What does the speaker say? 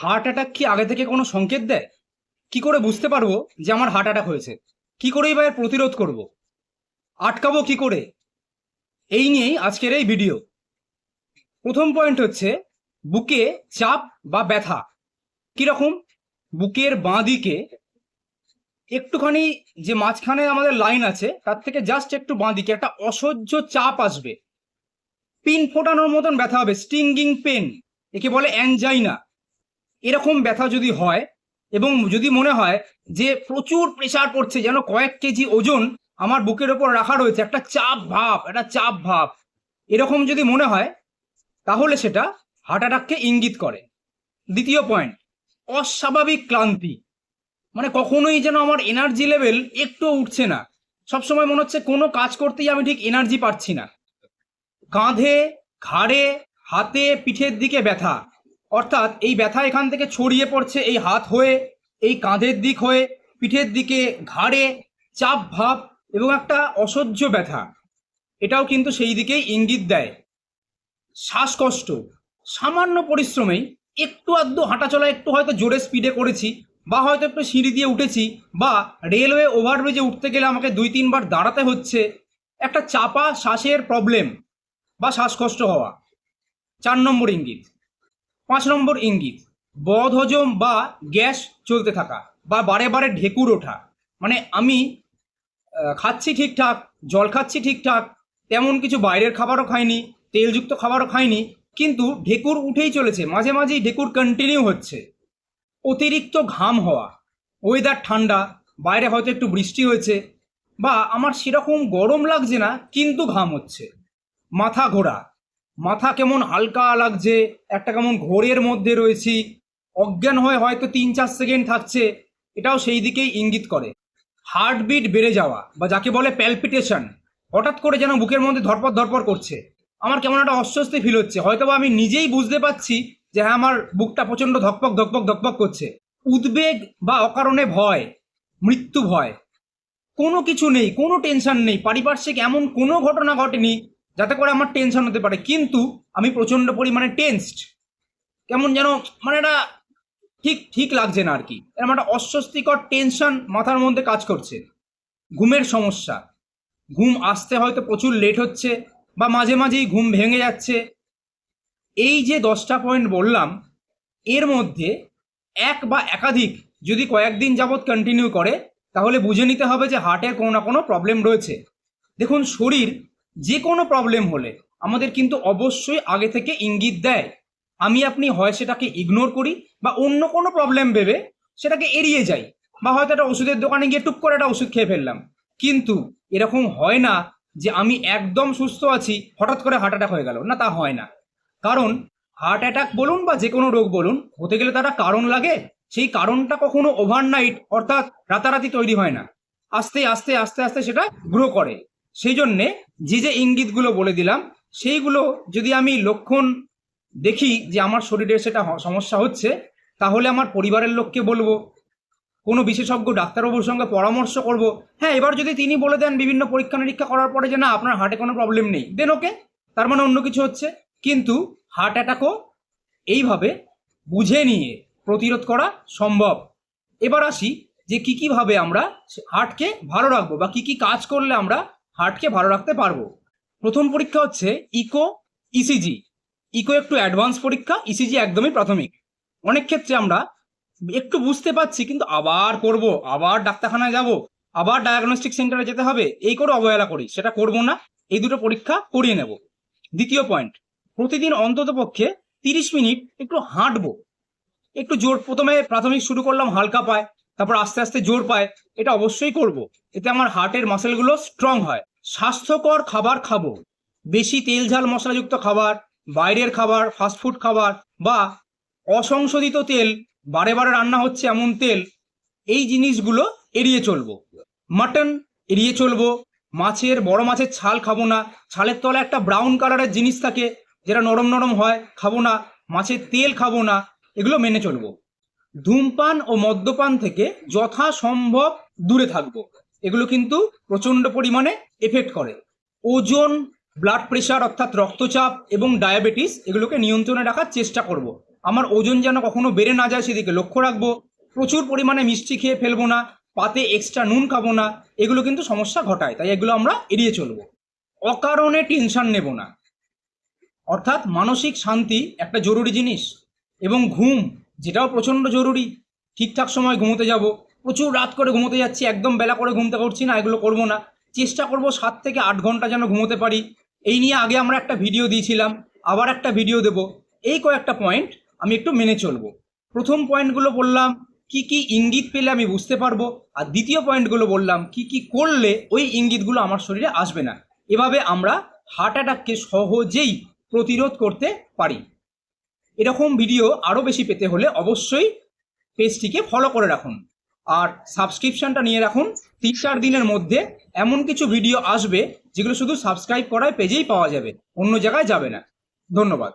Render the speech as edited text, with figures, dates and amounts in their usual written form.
Heart attack কি আগে থেকে কোনো সংকেত দেয়? কি করে বুঝতে পারবো যে আমার হার্ট অ্যাটাক হয়েছে? কি করেই বা এর প্রতিরোধ করব? আটকাবো কি করে? এই নিয়েই আজকের এই ভিডিও। প্রথম পয়েন্ট হচ্ছে বুকে চাপ বা ব্যথা। কিরকম? বুকের বাঁ দিকে একটুখানি, যে মাঝখানে আমাদের লাইন আছে তার থেকে জাস্ট একটু বাঁ দিকে একটা অসহ্য চাপ আসবে। পিন ফোটানোর মতন ব্যথা হবে, স্টিঙ্গিং পেন, একে বলে অ্যানজাইনা। এরকম ব্যথা যদি হয় এবং যদি মনে হয় যে প্রচুর প্রেসার পড়ছে, যেন কয়েক কেজি ওজন আমার বুকের ওপর রাখা রয়েছে, একটা চাপ ভাব, এরকম যদি মনে হয়, তাহলে সেটা হার্ট অ্যাটাককে ইঙ্গিত করে। দ্বিতীয় পয়েন্ট, অস্বাভাবিক ক্লান্তি। মানে কখনোই যেন আমার এনার্জি লেভেল একটুও উঠছে না, সবসময় মনে হচ্ছে কোনো কাজ করতেই আমি ঠিক এনার্জি পাচ্ছি না। কাঁধে, ঘাড়ে, হাতে, পিঠের দিকে ব্যথা, অর্থাৎ এই ব্যথা এখান থেকে ছড়িয়ে পড়ছে এই হাত হয়ে, এই কাঁধের দিক হয়ে, পিঠের দিকে, ঘাড়ে চাপ ভাব এবং একটা অসহ্য ব্যথা, এটাও কিন্তু সেই দিকেই ইঙ্গিত দেয়। শ্বাসকষ্ট, সামান্য পরিশ্রমেই, একটু আধটু হাঁটাচলা, একটু হয়তো জোরে স্পিডে করেছি, বা হয়তো একটু সিঁড়ি দিয়ে উঠেছি, বা রেলওয়ে ওভারব্রিজে উঠতে গেলে আমাকে 2-3 বার দাঁড়াতে হচ্ছে, একটা চাপা শ্বাসের প্রবলেম বা শ্বাসকষ্ট হওয়া 4 নম্বর ইঙ্গিত। 5 নম্বর ইঙ্গিত, বদহজম বা গ্যাস চলতে থাকা বা বারে বারে ঢেকুর ওঠা। মানে আমি খাচ্ছি ঠিকঠাক, জল খাচ্ছি ঠিকঠাক, তেমন কিছু বাইরের খাবারও খাইনি, তেলযুক্ত খাবারও খাইনি, কিন্তু ঢেকুর উঠেই চলেছে, মাঝে মাঝেই ঢেকুর কন্টিনিউ হচ্ছে। অতিরিক্ত ঘাম হওয়া, ওয়েদার ঠান্ডা, বাইরে হয়তো একটু বৃষ্টি হয়েছে, বা আমার সেরকম গরম লাগছে না কিন্তু ঘাম হচ্ছে। মাথা ঘোরা, মাথা কেমন হালকা লাগছে, একটা কেমন ঘোরের মধ্যে রয়েছি, অজ্ঞান হয়ে হয়তো 3-4 সেকেন্ড থাকছে, এটাও সেই দিকেই ইঙ্গিত করে। হার্টবিট বেড়ে যাওয়া বা যাকে বলে প্যালপিটেশন, হঠাৎ করে যেন বুকের মধ্যে ধরপড় ধরপড় করছে, আমার কেমন একটা অস্বস্তি ফিল হচ্ছে, হয়তো বা আমি নিজেই বুঝতে পারছি যে হ্যাঁ, আমার বুকটা প্রচণ্ড ধকপক ধকপক ধকপক করছে। উদ্বেগ বা অকারণে ভয়, মৃত্যু ভয়, কোনো কিছু নেই, কোনো টেনশন নেই, পারিপার্শ্বিক এমন কোনো ঘটনা ঘটেনি যাতে করে আমার টেনশন হতে পারে, কিন্তু আমি প্রচণ্ড পরিমাণে টেন্সড, কেমন যেন, মানে এটা ঠিক ঠিক লাগছে না আর কি, এরকম একটা অস্বস্তিকর টেনশন মাথার মধ্যে কাজ করছে। ঘুমের সমস্যা, ঘুম আসতে হয়তো প্রচুর লেট হচ্ছে, বা মাঝে মাঝেই ঘুম ভেঙে যাচ্ছে। এই যে 10টা পয়েন্ট বললাম, এর মধ্যে এক বা একাধিক যদি কয়েকদিন যাবৎ কন্টিনিউ করে, তাহলে বুঝে নিতে হবে যে হার্টের কোনো না কোনো প্রবলেম রয়েছে। দেখুন, শরীর যে কোনো প্রবলেম হলে আমাদের কিন্তু অবশ্যই আগে থেকে ইঙ্গিত দেয়। আমি আপনি হয় সেটাকে ইগনোর করি, বা অন্য কোনো প্রবলেম ভেবে সেটাকে এড়িয়ে যাই, বা হয়তো একটা ওষুধের দোকানে গিয়ে টুক করে একটা ওষুধ খেয়ে ফেললাম। কিন্তু এরকম হয় না যে আমি একদম সুস্থ আছি, হঠাৎ করে হার্ট অ্যাটাক হয়ে গেল, না, তা হয় না। কারণ হার্ট অ্যাটাক বলুন বা যে কোনো রোগ বলুন, হতে গেলে তারা কারণ লাগে। সেই কারণটা কখনো ওভারনাইট, অর্থাৎ রাতারাতি তৈরি হয় না, আস্তে আস্তে আস্তে আস্তে সেটা গ্রো করে। সেই জন্যে যে যে ইঙ্গিতগুলো বলে দিলাম, সেইগুলো যদি আমি লক্ষণ দেখি যে আমার শরীরে সেটা সমস্যা হচ্ছে, তাহলে আমার পরিবারের লোককে বলবো, কোনো বিশেষজ্ঞ ডাক্তারবাবুর সঙ্গে পরামর্শ করব। হ্যাঁ, এবার যদি তিনি বলে দেন বিভিন্ন পরীক্ষা নিরীক্ষা করার পরে যে না, আপনার হার্টে কোনো প্রবলেম নেই, দেন ওকে, তার মানে অন্য কিছু হচ্ছে। কিন্তু হার্ট অ্যাটাকও এইভাবে বুঝে নিয়ে প্রতিরোধ করা সম্ভব। এবার আসি যে কি কিভাবে আমরা হার্টকে ভালো রাখবো, বা কি কি কাজ করলে আমরা হার্টকে ভালো রাখতে পারবো। প্রথম পরীক্ষা হচ্ছে ইকো, ইসিজি। ইকো একটু অ্যাডভান্স পরীক্ষা, ইসিজি একদমই প্রাথমিক। অনেক ক্ষেত্রে আমরা একটু বুঝতে পারছি কিন্তু আবার করব, আবার ডাক্তারখানায় যাব, আবার ডায়াগনস্টিক সেন্টারে যেতে হবে, এই করে অবহেলা করি, সেটা করব না। এই দুটো পরীক্ষা করিয়ে নেব। দ্বিতীয় পয়েন্ট, প্রতিদিন অন্তত পক্ষে 30 মিনিট একটু হাঁটবো। একটু জোর, প্রথমে প্রাথমিক শুরু করলাম হালকা পায়, তারপর আস্তে আস্তে জোর পায়, এটা অবশ্যই করব। এতে আমার হার্টের মাসেলগুলো স্ট্রং হয়। স্বাস্থ্যকর খাবার খাবো, বেশি তেল ঝাল মশলাযুক্ত খাবার, বাইরের খাবার, ফাস্টফুড খাবার, বা অসংশোধিত তেল, বারে বারে রান্না হচ্ছে এমন তেল, এই জিনিসগুলো এড়িয়ে চলবো। মাটন এড়িয়ে চলবো। মাছের, বড় মাছের ছাল খাবো না, ছালের তলায় একটা ব্রাউন কালারের জিনিস থাকে যেটা নরম নরম হয়, খাবো না। মাছের তেল খাবো না, এগুলো মেনে চলবো। ধূমপান ও মদ্যপান থেকে যথাসম্ভব দূরে থাকবো, এগুলো কিন্তু প্রচণ্ড পরিমাণে এফেক্ট করে। ওজন, ব্লাড প্রেশার অর্থাৎ রক্তচাপ এবং ডায়াবেটিস, এগুলোকে নিয়ন্ত্রণে রাখার চেষ্টা করব। আমার ওজন যেন কখনো বেড়ে না যায় সেদিকে লক্ষ্য রাখবো, প্রচুর পরিমাণে মিষ্টি খেয়ে ফেলবো না, পাতে এক্সট্রা নুন খাবো না, এগুলো কিন্তু সমস্যা ঘটায়, তাই এগুলো আমরা এড়িয়ে চলবো। অকারণে টেনশন নেব না, অর্থাৎ মানসিক শান্তি একটা জরুরি জিনিস, এবং ঘুম যেটাও প্রচণ্ড জরুরি। ঠিকঠাক সময় ঘুমোতে যাব, প্রচুর রাত করে ঘুমোতে যাচ্ছি, একদম বেলা করে ঘুমতে করছি না, এগুলো করব না। চেষ্টা করব 7 থেকে 8 ঘন্টা যেন ঘুমোতে পারি। এই নিয়ে আগে আমরা একটা ভিডিও দিয়েছিলাম, আবার একটা ভিডিও দেব। এই কয়েকটা পয়েন্ট আমি একটু মেনে চলবো। প্রথম পয়েন্টগুলো বললাম কি কি ইঙ্গিত পেলে আমি বুঝতে পারবো, আর দ্বিতীয় পয়েন্টগুলো বললাম কি কি করলে ওই ইঙ্গিতগুলো আমার শরীরে আসবে না। এভাবে আমরা হার্ট অ্যাটাককে সহজেই প্রতিরোধ করতে পারি। এরকম ভিডিও আরও বেশি পেতে হলে অবশ্যই পেজটিকে ফলো করে রাখুন, আর সাবস্ক্রিপশনটা নিয়ে রাখুন। 3-4 দিনের মধ্যে এমন কিছু ভিডিও আসবে যেগুলো শুধু সাবস্ক্রাইব করায় পেজেই পাওয়া যাবে, অন্য জায়গায় যাবে না। ধন্যবাদ।